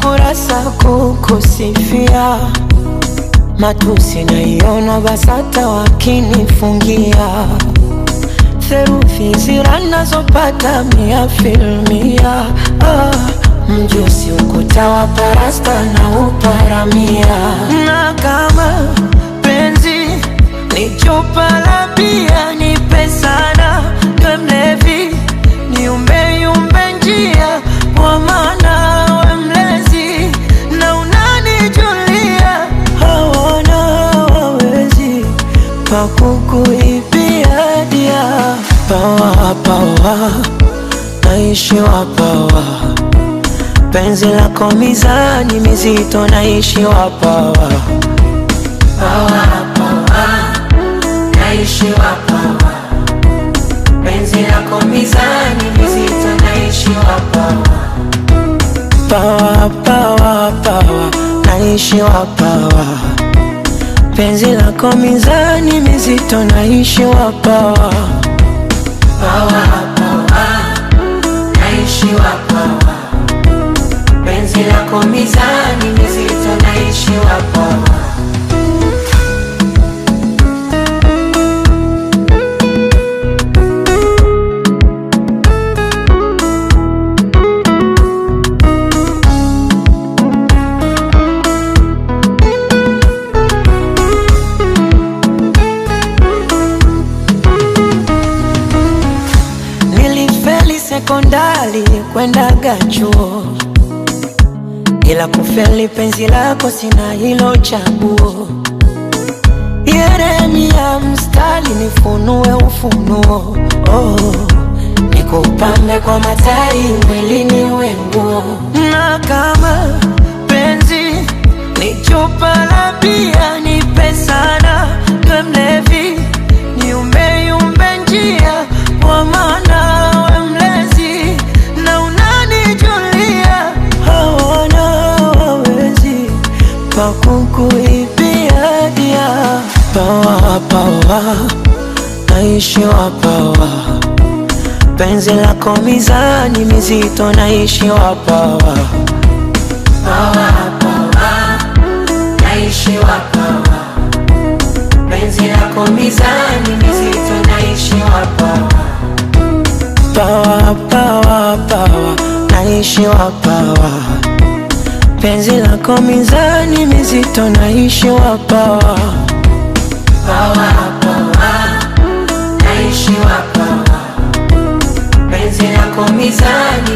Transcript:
kurasa kukusifia, matusi naiona BASATA wakinifungia, theruthi zira nazopata 100%. Mjusi ukuta wa parasta na uparamia, na kama penzi ni chupa la bia nipe sana, niwe mlevi niumbe yumbe njia, kwa maana we mlezi na unanijulia, hawana wawezi pakukuibia dia. Pawa pawa naishi wapawa, penzi lako mizani mizito naishi wapawa. Pawa pawa naishi wapawa, penzi lako mizani mizito naishi wapawa. Pawa pawa pawa naishi wapawa, penzi lako mizani mizito naishi wapawa. Pawa pawa naishi wapawa, penzi lako mizani mizito naishi wapawa. Nilifeli sekondari kwendaga chuo, ila kufeli penzi lako sina hilo chaguo. Yeremia mstari nifunue ufunuo, nikupambe kwa matari mwilini we nguo. Na kama penzi ni chupa la bia nipe sana, niwe mlevi niumbe yumbe njia, kwa maana we mlezi na unanijulia, hawana wawezi pakukuibia dia. Pawa pawa naishi wapawa, penzi lako mizani mizito naishi wapawa. Pawa pawa naishi wapawa, penzi lako mizani mizito naishi wapawa. Pawa pawa pawa naishi wapawa, penzi lako mizani mizito naishi wapawa. Pawa pawa naishi wapawa, penzi lako mizani